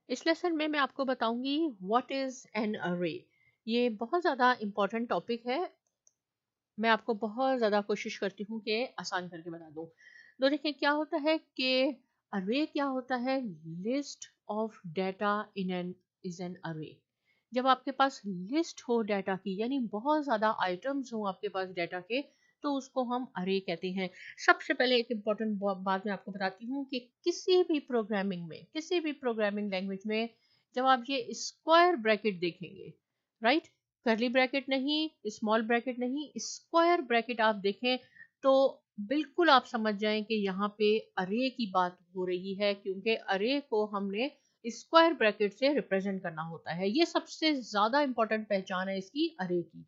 इस लेसन में मैं आपको बताऊंगी व्हाट इज एन अरे। ये बहुत ज़्यादा इम्पोर्टेंट टॉपिक है। मैं आपको बहुत ज़्यादा कोशिश करती हूँ कि आसान करके बता दूँ। तो देखिए क्या होता है कि अरे क्या होता है, list of data in an is an अरे। जब आपके पास लिस्ट हो डाटा की, यानी बहुत ज़्यादा आइटम्स हो आपके पास डाटा के, तो उसको हम अरे कहते हैं। सबसे पहले एक इम्पॉर्टेंट बात मैं आपको बताती हूँ कि किसी भी प्रोग्रामिंग लैंग्वेज में जब आप ये स्क्वायर ब्रैकेट देखेंगे, राइट, कर्ली ब्रैकेट नहीं, स्मॉल ब्रैकेट नहीं, स्क्वायर ब्रैकेट आप देखें तो बिल्कुल आप समझ जाएं कि यहाँ पे अरे की बात हो रही है, क्योंकि अरे को हमने स्क्वायर ब्रैकेट से रिप्रेजेंट करना होता है। ये सबसे ज्यादा इंपॉर्टेंट पहचान है इसकी अरे की।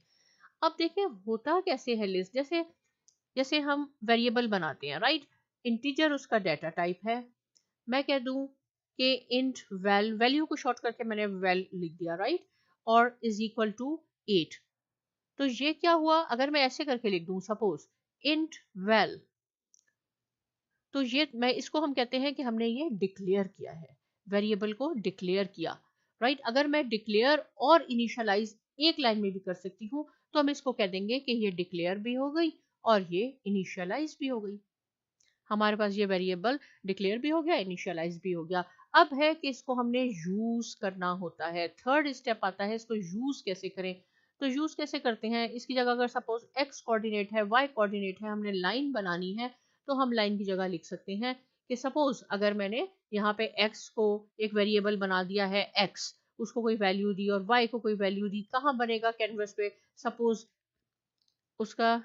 अब देखें होता कैसे है लिस्ट। जैसे जैसे हम वेरिएबल बनाते हैं, राइट, इंटीजर उसका डाटा टाइप है। मैं कह दूं कि इंट वैल, वैल्यू को शॉर्ट करके मैंने वैल लिख दिया, राइट, और इज इक्वल टू 8। तो ये क्या हुआ, अगर मैं ऐसे करके लिख दूं सपोज इंट वैल, तो ये मैं इसको हम कहते हैं कि हमने ये डिक्लेयर किया है, वेरिएबल को डिक्लेयर किया, राइट। अगर मैं डिक्लेयर और इनिशियलाइज एक लाइन में भी कर सकती हूँ तो हम इसको कह देंगे कि ये डिक्लेयर भी हो गई और ये इनिशियलाइज भी हो गई। हमारे पास ये वेरिएबल डिक्लेयर भी हो गया, इनिशियलाइज भी हो गया। अब है कि इसको हमने यूज करना होता है। थर्ड स्टेप आता है, इसको यूज कैसे करें। तो यूज कैसे करते हैं, इसकी जगह अगर सपोज एक्स कोऑर्डिनेट है, वाई कोऑर्डिनेट है, हमने लाइन बनानी है, तो हम लाइन की जगह लिख सकते हैं कि सपोज अगर मैंने यहाँ पे एक्स को एक वेरिएबल बना दिया है एक्स, उसको कोई वैल्यू दी और वाई को कोई वैल्यू दी, कहाँ बनेगा कैनवस पे, सपोज उसका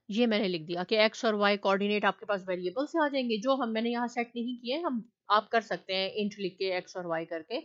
ये मैंने लिख दिया कि एक्स और वाई कोऑर्डिनेट आपके पास वेरिएबल से आ जाएंगे, जो मैंने यहाँ सेट नहीं किए, हम आप कर सकते हैं इंट लिख के एक्स और वाई करके।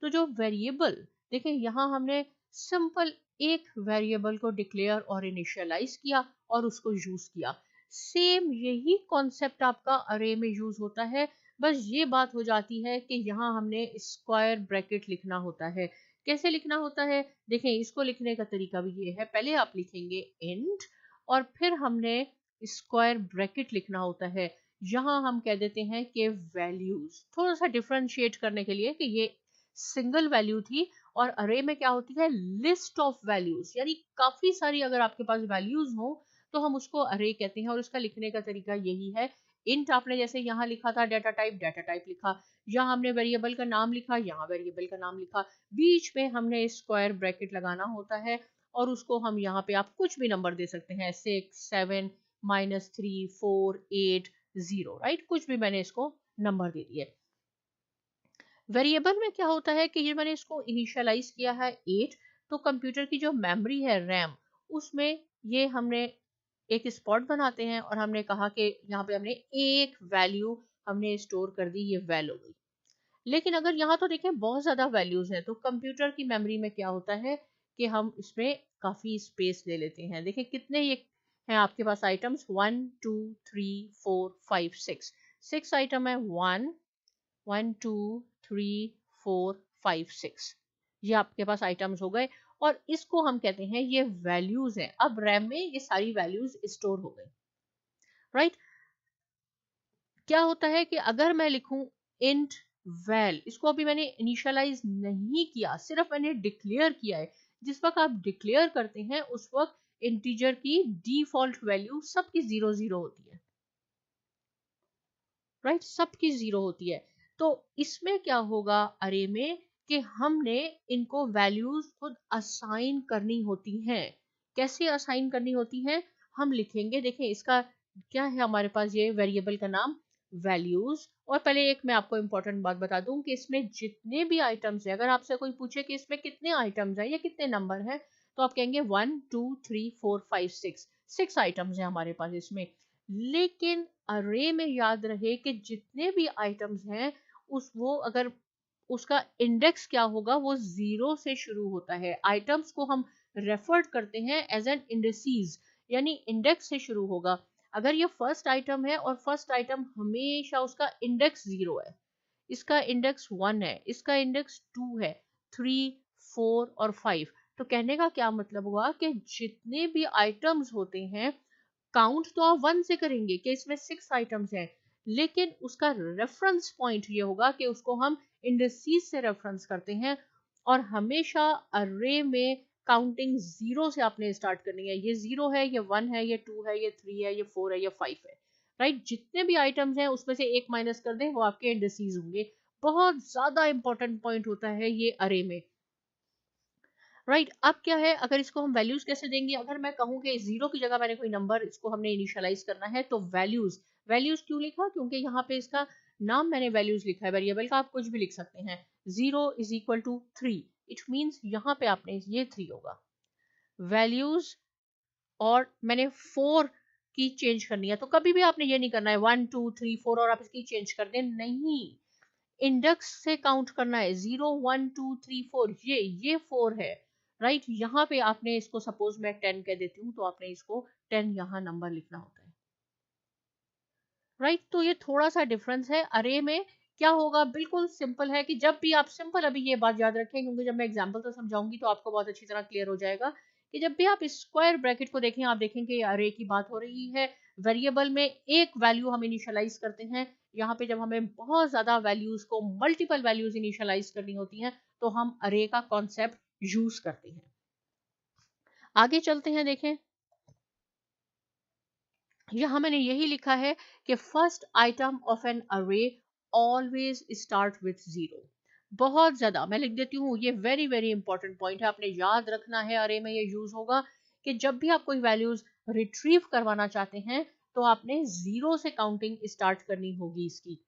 तो जो वेरिएबल, देखें यहाँ हमने सिंपल एक वेरिएबल को डिक्लेयर और इनिशियलाइज किया और उसको यूज किया। सेम यही कॉन्सेप्ट आपका अरे में यूज होता है, बस ये बात हो जाती है कि यहाँ हमने स्क्वायर ब्रैकेट लिखना होता है। कैसे लिखना होता है, देखें इसको लिखने का तरीका भी ये है, पहले आप लिखेंगे इंट और फिर हमने स्क्वायर ब्रैकेट लिखना होता है। यहाँ हम कह देते हैं कि वैल्यूज, थोड़ा सा डिफरेंशिएट करने के लिए कि ये सिंगल वैल्यू थी और अरे में क्या होती है, लिस्ट ऑफ वैल्यूज, यानी काफी सारी अगर आपके पास वैल्यूज हो तो हम उसको अरे कहते हैं। और इसका लिखने का तरीका यही है, इंट आपने जैसे यहाँ लिखा था डाटा टाइप लिखा, यहाँ हमने वेरिएबल का नाम लिखा, यहाँ वेरिएबल का नाम लिखा, बीच में हमने स्क्वायर ब्रैकेट लगाना होता है और उसको हम यहाँ पे आप कुछ भी नंबर दे सकते हैं, 6 7 -3 4 8 0, राइट, कुछ भी मैंने इसको नंबर दे दिए। वेरिएबल में क्या होता है कि ये मैंने इसको इनिशियलाइज किया है 8, तो कंप्यूटर की जो मेमोरी है रैम, उसमें ये हमने एक स्पॉट बनाते हैं और हमने कहा कि यहाँ पे हमने एक वैल्यू हमने स्टोर कर दी, ये वैल्यू हो गई। लेकिन अगर यहाँ तो देखें बहुत ज्यादा वैल्यूज हैं, तो कंप्यूटर की मेमोरी में क्या होता है कि हम इसमें काफी स्पेस ले लेते हैं। देखें कितने ये हैं आपके पास आइटम्स, 1 2 3 4 5 6, 6 आइटम है, 1 1 2 3 4 5 6, ये आपके पास आइटम्स हो गए और इसको हम कहते हैं ये वैल्यूज हैं। अब रैम में ये सारी वैल्यूज स्टोर हो गई, राइट। क्या होता है कि अगर मैं लिखूं इंट वैल, इसको अभी मैंने इनिशियलाइज नहीं किया, सिर्फ मैंने डिक्लेयर किया है। जिस वक्त आप डिक्लेयर करते हैं उस वक्त इंटीजर की डिफॉल्ट वैल्यू सबकी 0 0 होती है, राइट, सबकी 0 होती है। तो इसमें क्या होगा अरे में कि हमने इनको वैल्यूज खुद असाइन करनी होती हैं। कैसे असाइन करनी होती हैं, हम लिखेंगे, देखें इसका क्या है हमारे पास, ये वेरिएबल का नाम वैल्यूज। और पहले एक मैं आपको इंपॉर्टेंट बात बता दूं कि इसमें जितने भी आइटम्स हैं, अगर आपसे कोई पूछे कि इसमें कितने आइटम्स हैं या कितने नंबर हैं, तो आप कहेंगे 1 2 3 4 5 6, 6 आइटम्स हैं हमारे पास इसमें। लेकिन अरे में याद रहे कि जितने भी आइटम्स हैं उस वो अगर उसका इंडेक्स क्या होगा, वो 0 से शुरू होता है। आइटम्स को हम रेफर करते हैं एज एन इंडेक्सीज, यानी इंडेक्स से शुरू होगा। अगर ये फर्स्ट आइटम है और फर्स्ट आइटम हमेशा उसका इंडेक्स 0 है, इसका इंडेक्स 1 है, इसका इंडेक्स 2 है, 3 4 और 5, तो कहने का क्या मतलब हुआ कि जितने भी आइटम्स होते हैं काउंट तो आप 1 से करेंगे कि इसमें 6 आइटम्स हैं, लेकिन उसका रेफरेंस पॉइंट ये होगा कि उसको हम इंडिसेस से रेफरेंस करते हैं, और हमेशा अरे में काउंटिंग जीरो से आपने स्टार्ट करनी है। ये जीरो है, ये वन है, ये टू है, ये थ्री है, ये फोर है, ये फाइव है, राइट। जितने भी आइटम्स हैं उसमें से एक माइनस कर दें, वो आपके इंडिसेस होंगे। बहुत ज्यादा इंपॉर्टेंट पॉइंट होता है ये अरे में, राइट। अब क्या है, अगर इसको हम वैल्यूज कैसे देंगे, अगर मैं कहूँ कि जीरो की जगह मैंने कोई नंबर, इसको हमने इनिशियलाइज करना है, तो वैल्यूज, वैल्यूज क्यों लिखा, क्योंकि यहाँ पे इसका नाम मैंने वैल्यूज लिखा है, वेरिएबल का आप कुछ भी लिख सकते हैं। 0 = 3, इट मीन्स यहाँ पे आपने ये 3 होगा वैल्यूज, और मैंने 4 की चेंज करनी है, तो कभी भी आपने ये नहीं करना है 1 2 3 4 और आप इसकी चेंज कर दें, नहीं, इंडेक्स से काउंट करना है। 0 1 2 3 4, ये 4 है, राइट। यहाँ पे आपने इसको, सपोज मैं 10 कह देती हूँ, तो आपने इसको 10 यहाँ नंबर लिखना होता है, राइट। तो ये थोड़ा सा डिफरेंस है। अरे में क्या होगा, बिल्कुल सिंपल है कि जब भी आप, सिंपल, अभी ये बात याद रखें क्योंकि जब मैं एग्जांपल से समझाऊंगी तो आपको बहुत अच्छी तरह क्लियर हो जाएगा, कि जब भी आप स्क्वायर ब्रैकेट को देखें, आप देखेंगे अरे की बात हो रही है। वेरिएबल में एक वैल्यू हम इनिशियलाइज करते हैं, यहाँ पे जब हमें बहुत ज्यादा वैल्यूज को, मल्टीपल वैल्यूज इनिशियलाइज करनी होती हैं, तो हम अरे का कॉन्सेप्ट यूज करते हैं। आगे चलते हैं, देखें यहाँ मैंने यही लिखा है कि फर्स्ट आइटम ऑफ एन अरे ऑलवेज स्टार्ट विथ जीरो। बहुत ज्यादा मैं लिख देती हूँ, ये वेरी वेरी इंपॉर्टेंट पॉइंट है, आपने याद रखना है। अरे में ये यूज होगा कि जब भी आप कोई वैल्यूज रिट्रीव करवाना चाहते हैं, तो आपने जीरो से काउंटिंग स्टार्ट करनी होगी इसकी।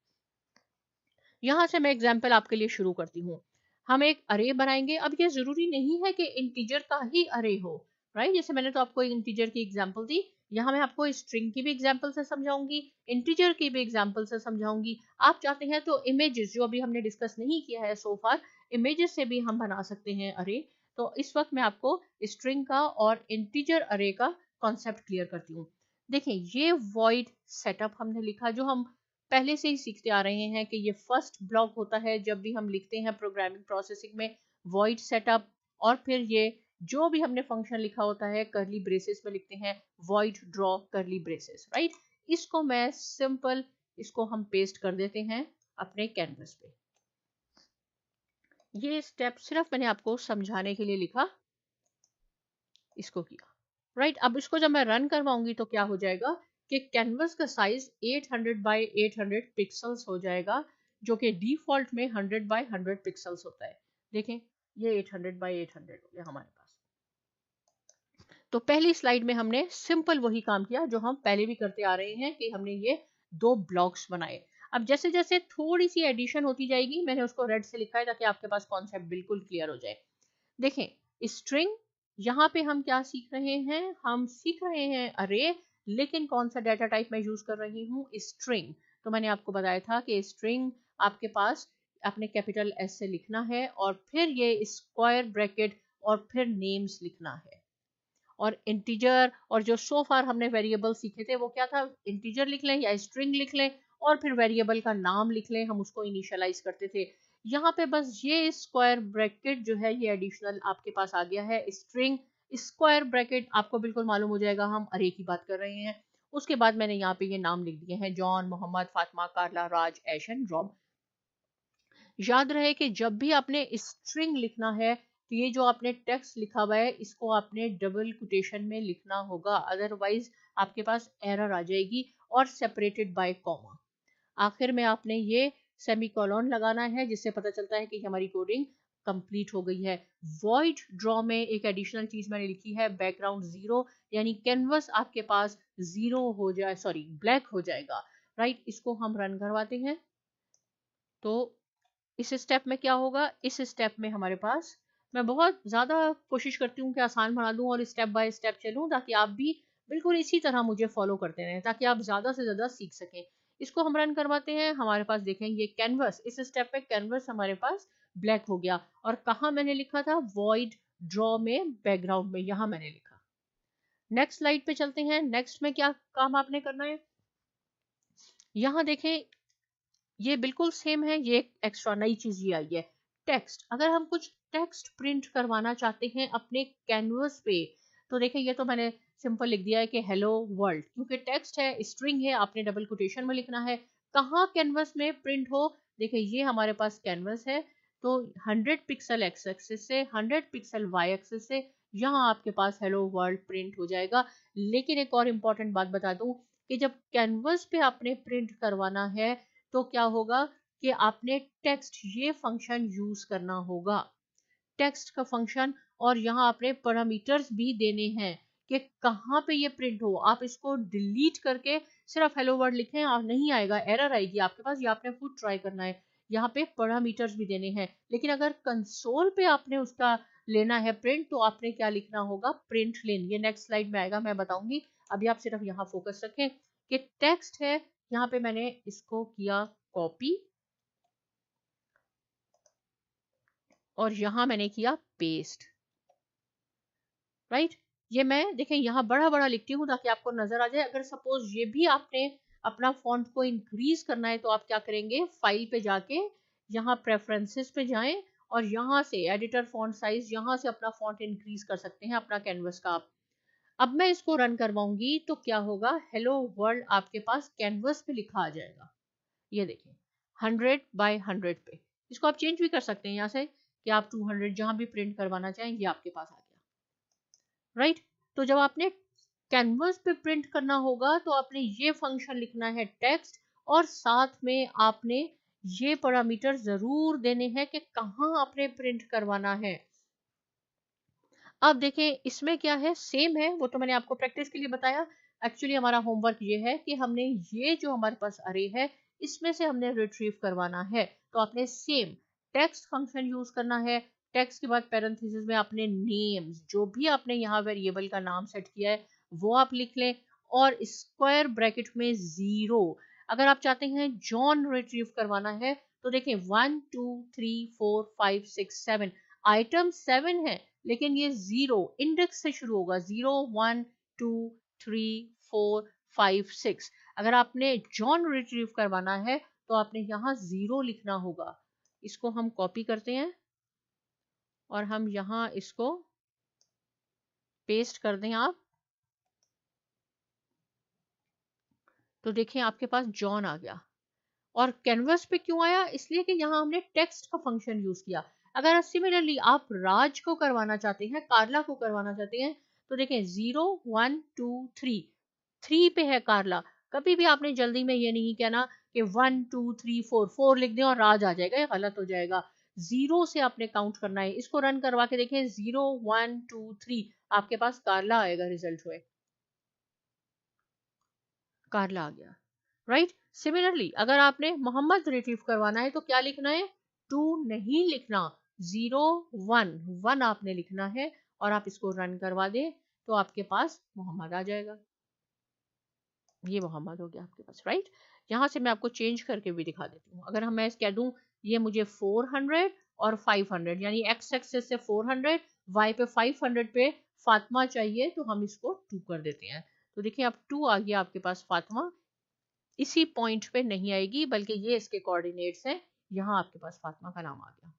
यहां से मैं एग्जाम्पल आपके लिए शुरू करती हूँ। हम एक अरे बनाएंगे। अब ये जरूरी नहीं है कि इंटीजर का ही अरे हो, राइट। जैसे मैंने तो आपको इंटीजर की एग्जाम्पल दी, यहाँ मैं आपको स्ट्रिंग की भी एग्जाम्पल से समझाऊंगी, इंटीजर की भी एग्जाम्पल से समझाऊंगी। आप चाहते हैं तो इमेजेस, जो अभी हमने डिस्कस नहीं किया है सो फार, इमेजेस से भी हम बना सकते हैं अरे। तो इस वक्त मैं आपको स्ट्रिंग का और इंटीजर अरे का कॉन्सेप्ट क्लियर करती हूँ। देखें, ये वॉइड सेटअप हमने लिखा, जो हम पहले से ही सीखते आ रहे हैं कि ये फर्स्ट ब्लॉक होता है जब भी हम लिखते हैं प्रोग्रामिंग प्रोसेसिंग में, वॉइड सेटअप। और फिर ये जो भी हमने फंक्शन लिखा होता है करली ब्रेसेस में लिखते हैं, वॉइड ड्रॉ करली ब्रेसेस, राइट। इसको मैं सिंपल, इसको हम पेस्ट कर देते हैं अपने कैनवस पे। ये स्टेप सिर्फ मैंने आपको समझाने के लिए लिखा, इसको किया, राइट। अब इसको जब मैं रन करवाऊंगी तो क्या हो जाएगा कि कैनवस का साइज 800 बाय 800 पिक्सल्स हो जाएगा, जो कि डिफॉल्ट में 100 बाय 100 पिक्सल्स होता है। देखें, ये 800 बाय 800 हो गया हमारे पास। तो पहली स्लाइड में हमने सिंपल वही काम किया जो हम पहले भी करते आ रहे हैं, कि हमने ये दो ब्लॉक्स बनाए। अब जैसे जैसे थोड़ी सी एडिशन होती जाएगी, मैंने उसको रेड से लिखा है ताकि आपके पास कॉन्सेप्ट बिल्कुल क्लियर हो जाए। देखें, स्ट्रिंग, यहाँ पे हम क्या सीख रहे हैं, हम सीख रहे हैं अरे, लेकिन कौन सा डाटा टाइप मैं यूज कर रही हूँ, स्ट्रिंग। तो मैंने आपको बताया था कि स्ट्रिंग आपके पास अपने कैपिटल एस से लिखना है, और फिर ये स्क्वायर ब्रैकेट, और फिर नेम्स लिखना है। और इंटीजर, और जो सो फार हमने वेरिएबल सीखे थे वो क्या था, इंटीजर लिख लें या स्ट्रिंग लिख लें, और फिर वेरिएबल का नाम लिख लें, हम उसको इनिशियलाइज करते थे। यहाँ पे बस ये स्क्वायर ब्रैकेट जो है ये एडिशनल आपके पास आ गया है। स्ट्रिंग स्क्वायर ब्रैकेट आपको बिल्कुल मालूम हो जाएगा हम अरे की बात कर रहे हैं। उसके बाद मैंने यहाँ पे ये नाम लिख दिए हैं, John, Mohammad, Fatima, Carla, Raj, Ash and Rob. याद रहे कि जब भी आपने स्ट्रिंग लिखना है, तो ये जो आपने टेक्स्ट लिखा हुआ है इसको आपने डबल कोटेशन में लिखना होगा, अदरवाइज आपके पास एरर आ जाएगी, और सेपरेटेड बाय कॉमा। आखिर में आपने ये सेमीकोलन लगाना है, जिससे पता चलता है कि हमारी कोडिंग कंप्लीट हो गई है। वॉइड ड्रॉ में एक एडिशनल चीज मैंने लिखी है, बैकग्राउंड जीरो, यानी कैनवस आपके पास जीरो हो जाए, सॉरी ब्लैक हो जाएगा, राइट। इसको हम रन करवाते हैं। तो इस स्टेप में क्या होगा, इस स्टेप में हमारे पास, मैं बहुत ज़्यादा कोशिश करती हूँ कि आसान बना दूँ और स्टेप बाय स्टेप चलूँ, ताकि आप भी बिल्कुल इसी तरह मुझे फॉलो करते रहें, ताकि आप ज़्यादा से ज़्यादा सीख सकें। इसको हम रन करवाते हैं, हमारे पास देखेंगे कैनवस, इस स्टेप पे कैनवस हमारे पास ब्लैक हो गया। और कहाँ मैंने लिखा था, वॉइड ड्रॉ में, बैकग्राउंड में, यहाँ मैंने लिखा। नेक्स्ट स्लाइड पे चलते हैं। नेक्स्ट में क्या काम आपने करना है, यहाँ देखें, ये बिल्कुल सेम है, ये एक एक्स्ट्रा नई चीज ये आई है, टेक्स्ट। अगर हम कुछ टेक्स्ट प्रिंट करवाना चाहते हैं अपने कैनवस पे, तो देखें, ये तो मैंने सिंपल लिख दिया है कि हेलो वर्ल्ड, क्योंकि टेक्स्ट है, स्ट्रिंग है, आपने डबल कोटेशन में लिखना है। कहाँ कैनवस में प्रिंट हो। देखिए ये हमारे पास कैनवस है, तो 100 पिक्सल एक्स एक्सिस से 100 पिक्सल वाई एक्सिस से यहाँ आपके पास हेलो वर्ल्ड प्रिंट हो जाएगा। लेकिन एक और इम्पॉर्टेंट बात बता दूं कि जब कैनवस पे आपने प्रिंट करवाना है तो क्या होगा कि आपने टेक्स्ट ये फंक्शन यूज करना होगा, टेक्स्ट का फंक्शन। और यहाँ आपने पैरामीटर्स भी देने हैं कि कहाँ पे ये प्रिंट हो। आप इसको डिलीट करके सिर्फ हेलो वर्ड लिखें और नहीं आएगा, एरर आएगी आपके पास, ये आपने खुद ट्राई करना है। यहाँ पे पैरामीटर्स भी देने हैं। लेकिन अगर कंसोल पे आपने उसका लेना है प्रिंट तो आपने क्या लिखना होगा, प्रिंट लेन। ये नेक्स्ट स्लाइड में आएगा, मैं बताऊंगी। अभी आप सिर्फ यहाँ फोकस रखें कि टेक्स्ट है, यहाँ पे मैंने इसको किया कॉपी और यहाँ मैंने किया पेस्ट, राइट। ये मैं देखें यहाँ बड़ा बड़ा लिखती हूँ ताकि आपको नजर आ जाए। अगर सपोज ये भी आपने अपना फॉन्ट को इंक्रीज करना है तो आप क्या करेंगे, फाइल पे जाके यहाँ प्रेफरेंसेस पे जाएं और यहाँ से एडिटर फॉन्ट साइज, यहाँ से अपना फॉन्ट इंक्रीज कर सकते हैं अपना कैनवस का आप। अब मैं इसको रन करवाऊंगी तो क्या होगा, हेलो वर्ल्ड आपके पास कैनवस पे लिखा आ जाएगा। ये देखिए 100 बाय 100 पे। इसको आप चेंज भी कर सकते हैं यहाँ से कि आप 200 जहां भी प्रिंट करवाना चाहें, ये आपके पास आ गया, राइट। तो जब आपने कैनवस पे प्रिंट करना होगा तो आपने ये फंक्शन लिखना है टेक्स्ट, और साथ में आपने ये पैरामीटर जरूर देने हैं कि कहाँ आपने प्रिंट करवाना है। अब देखें इसमें क्या है, सेम है, वो तो मैंने आपको प्रैक्टिस के लिए बताया। एक्चुअली हमारा होमवर्क ये है कि हमने ये जो हमारे पास अरे है इसमें से हमने रिट्रीव करवाना है। तो आपने सेम टेक्स्ट फंक्शन यूज करना है। टेक्स्ट के बाद पैरेंथेसिस में आपने नेम्स, जो भी आपने यहाँ वेरिएबल का नाम सेट किया है वो आप लिख लें, और स्क्वायर ब्रैकेट में 0। अगर आप चाहते हैं जॉन रिट्रीव करवाना है तो देखें 1 2 3 4 5 6 7 आइटम 7 है, लेकिन ये 0 इंडेक्स से शुरू होगा, 0 1 2 3 4 5 6। अगर आपने जॉन रिट्रीव करवाना है तो आपने यहाँ 0 लिखना होगा। इसको हम कॉपी करते हैं और हम यहाँ इसको पेस्ट कर दें आप, तो देखें आपके पास जॉन आ गया। और कैनवस पे क्यों आया, इसलिए कि यहाँ हमने टेक्स्ट का फंक्शन यूज किया। अगर सिमिलरली आप राज को करवाना चाहते हैं, कार्ला को करवाना चाहते हैं, तो देखें 0 1 2 3 3 पे है कार्ला। कभी भी आपने जल्दी में ये नहीं कहना कि 1 2 3 4 4 लिख दें और राज आ जाएगा, ये गलत हो जाएगा। 0 से आपने काउंट करना है। इसको रन करवा के देखें 0 1 2 3 आपके पास कार्ला आएगा रिजल्ट में, कार्ला आ गया, राइट। सिमिलरली अगर आपने मोहम्मद रिट्रीव करवाना है तो क्या लिखना है, 2 नहीं लिखना, 0 1 1 आपने लिखना है, और आप इसको रन करवा दें तो आपके पास मोहम्मद आ जाएगा। ये मोहम्मद हो गया आपके पास, राइट। यहाँ से मैं आपको चेंज करके भी दिखा देती हूँ। अगर हम मैं कह दूँ ये मुझे 400 और 500 यानी एक्स एक्सेस से 400 वाई पे 500 पे फातिमा चाहिए, तो हम इसको 2 कर देते हैं। तो देखिए अब 2 आ गया आपके पास फातिमा। इसी पॉइंट पे नहीं आएगी बल्कि ये इसके कोऑर्डिनेट्स हैं, यहाँ आपके पास फातिमा का नाम आ गया,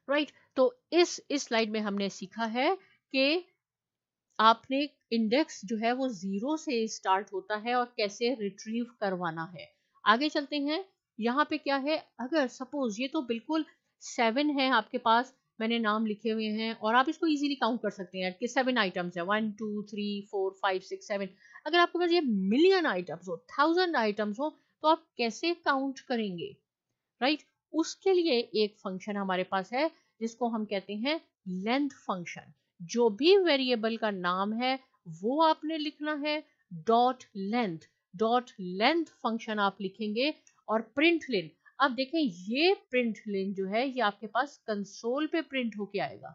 राइट। तो इस स्लाइड में हमने सीखा है कि आपने इंडेक्स जो है वो 0 से स्टार्ट होता है और कैसे रिट्रीव करवाना है। आगे चलते हैं। यहाँ पे क्या है, अगर सपोज ये तो बिल्कुल 7 है आपके पास, मैंने नाम लिखे हुए हैं और आप इसको इजीली काउंट कर सकते हैं कि 7 आइटम्स है, 1 2 3 4 5 6 7। अगर आपके पास ये मिलियन आइटम्स हो, 1000 आइटम्स हो, तो आप कैसे काउंट करेंगे, राइट। उसके लिए एक फंक्शन हमारे पास है जिसको हम कहते हैं लेंथ फंक्शन। जो भी वेरिएबल का नाम है वो आपने लिखना है dot length. Dot length function आप लिखेंगे और प्रिंट लेन। अब देखें ये प्रिंट लेन जो है ये आपके पास कंसोल पे प्रिंट होके आएगा,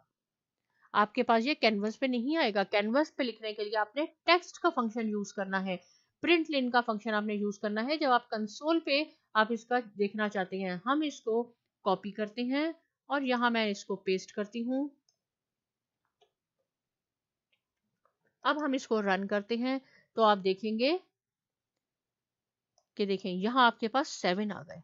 आपके पास ये कैनवस पे नहीं आएगा। कैनवस पे लिखने के लिए आपने टेक्स्ट का फंक्शन यूज करना है, प्रिंट लेन का फंक्शन आपने यूज करना है जब आप कंसोल पे आप इसका देखना चाहते हैं। हम इसको कॉपी करते हैं और यहाँ मैं इसको पेस्ट करती हूँ। अब हम इसको रन करते हैं तो आप देखेंगे कि देखें यहाँ आपके पास 7 आ गए।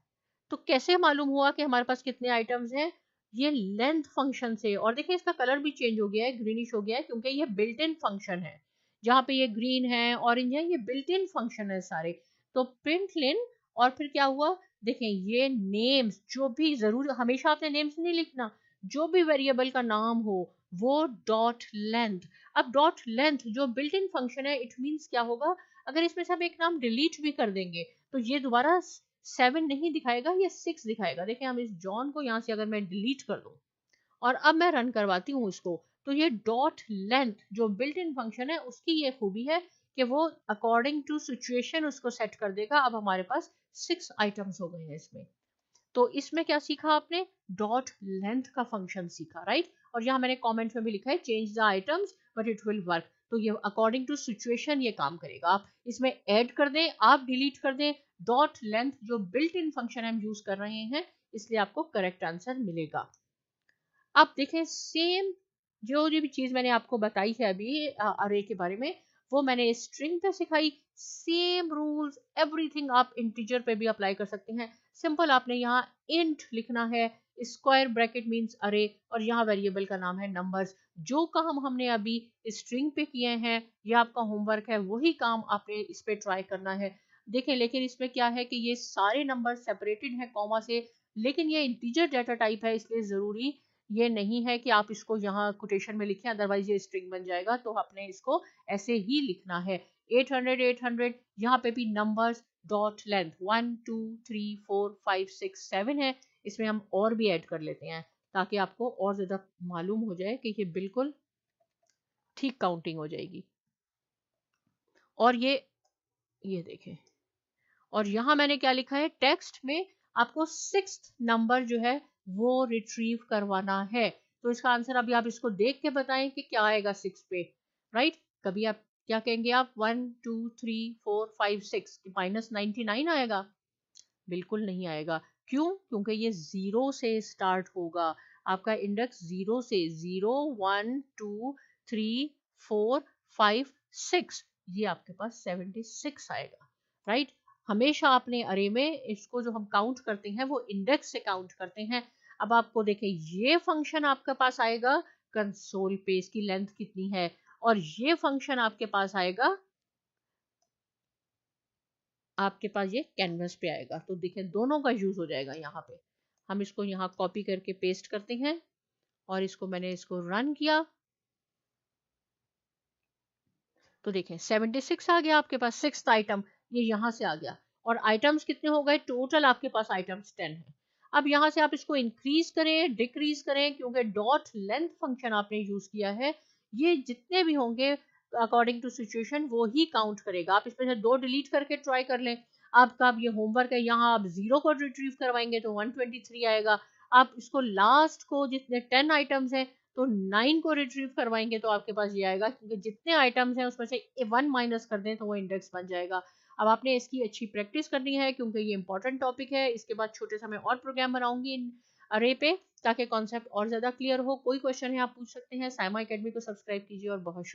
तो कैसे मालूम हुआ कि हमारे पास कितने आइटम्स हैं, ये लेंथ फंक्शन से। और देखिए इसका कलर भी चेंज हो गया है, ग्रीनिश हो गया है, क्योंकि ये बिल्ट इन फंक्शन है। जहाँ पे ये ग्रीन है, ऑरेंज है, ये बिल्ट इन फंक्शन है सारे। तो प्रिंटलिन और फिर क्या हुआ, देखें ये नेम्स जो भी, जरूर हमेशा आपने नेम्स नहीं लिखना, जो भी वेरिएबल का नाम हो वो डॉट लेंथ। अब डॉट लेंथ जो बिल्ट इन फंक्शन है, इट मींस क्या होगा, अगर इसमें से हम एक नाम डिलीट भी कर देंगे तो ये दोबारा 7 नहीं दिखाएगा, ये 6 दिखाएगा। देखें हम इस जॉन को यहाँ से अगर मैं डिलीट कर दूं और अब मैं रन करवाती हूँ इसको, तो ये डॉट लेंथ जो बिल्ट इन फंक्शन है उसकी ये खूबी है कि वो अकॉर्डिंग टू सिचुएशन उसको सेट कर देगा। अब हमारे पास 6 आइटम्स हो गए हैं इसमें। तो इसमें क्या सीखा आपने, डॉट लेंथ का फंक्शन सीखा, राइट। और यहाँ मैंने कमेंट में भी लिखा है change the items but it will work. तो ये अकॉर्डिंग टू सिचुएशन ये काम करेगा। आप इसमें ऐड कर दें, आप डिलीट कर दें, डॉट लेंथ जो बिल्ट इन फंक्शन हम यूज कर रहे हैं, इसलिए आपको करेक्ट आंसर मिलेगा। अब देखें सेम जो भी चीज मैंने आपको बताई है अभी अरे के बारे में, वो मैंने स्ट्रिंग पे सिखाई। सेम रूल्स एवरीथिंग आप इंटीजर पे भी अप्लाई कर सकते हैं। सिंपल आपने यहाँ इंट लिखना है, स्क्वायर ब्रैकेट मींस अरे, और यहाँ वेरिएबल का नाम है नंबर्स। जो काम हमने अभी स्ट्रिंग पे किए हैं, ये आपका होमवर्क है, वही काम आपने इस पे ट्राई करना है। देखें लेकिन इसमें क्या है कि ये सारे नंबर सेपरेटेड हैं कॉमा से, लेकिन ये इंटीजर डाटा टाइप है, इसलिए जरूरी ये नहीं है कि आप इसको यहाँ कोटेशन में लिखें, अदरवाइज ये स्ट्रिंग बन जाएगा। तो आपने इसको ऐसे ही लिखना है। 800 800, यहाँ पे भी नंबर्स डॉट लेंथ 1 2 3 4 5 6 7 है। इसमें हम और भी ऐड कर लेते हैं ताकि आपको और ज्यादा मालूम हो जाए कि ये बिल्कुल ठीक काउंटिंग हो जाएगी। और ये देखें, और यहाँ मैंने क्या लिखा है, टेक्स्ट में आपको 6th नंबर जो है वो रिट्रीव करवाना है। तो इसका आंसर अभी आप इसको देख के बताएं कि क्या आएगा 6 पे, राइट। कभी आप क्या कहेंगे, आप 1 2 3 4 5 6 -99 आएगा? बिल्कुल नहीं आएगा। क्यों? क्योंकि ये 0 से स्टार्ट होगा। आपका इंडेक्स 0 से 0 1 2 3 4 5 6, ये आपके पास 76 आएगा, राइट। हमेशा आपने अरे में इसको जो हम काउंट करते हैं वो इंडेक्स से काउंट करते हैं। अब आपको देखें ये फंक्शन आपके पास आएगा कंसोल पे, इसकी लेंथ कितनी है, और ये फंक्शन आपके पास आएगा, आपके पास ये कैनवस पे आएगा। तो देखें दोनों का यूज हो जाएगा यहाँ पे। हम इसको यहाँ कॉपी करके पेस्ट करते हैं और इसको मैंने इसको रन किया, तो देखें 76 आ गया आपके पास, 6th आइटम ये यहाँ से आ गया। और आइटम्स कितने हो गए टोटल, आपके पास आइटम्स 10 है। अब यहाँ से आप इसको इंक्रीज करें डिक्रीज करें, क्योंकि डॉट लेंथ फंक्शन आपने यूज किया है, ये जितने भी होंगे अकॉर्डिंग टू सिचुएशन वो ही काउंट करेगा। आप इसमें से 2 डिलीट करके ट्राई कर लें। आपका अब ये होमवर्क है, यहाँ आप 0 को रिट्रीव करवाएंगे तो 123 आएगा। आप इसको लास्ट को जितने 10 आइटम्स हैं तो 9 को रिट्रीव करवाएंगे तो आपके पास ये आएगा, क्योंकि जितने आइटम्स हैं उसमें से 1 माइनस कर दें तो वो इंडेक्स बन जाएगा। अब आपने इसकी अच्छी प्रैक्टिस करनी है क्योंकि ये इंपॉर्टेंट टॉपिक है। इसके बाद छोटे समय और प्रोग्राम बनाऊंगी इन अरे पे, ताकि कॉन्सेप्ट और ज्यादा क्लियर हो। कोई क्वेश्चन है आप पूछ सकते हैं। साइमा एकेडमी को सब्सक्राइब कीजिए और बहुत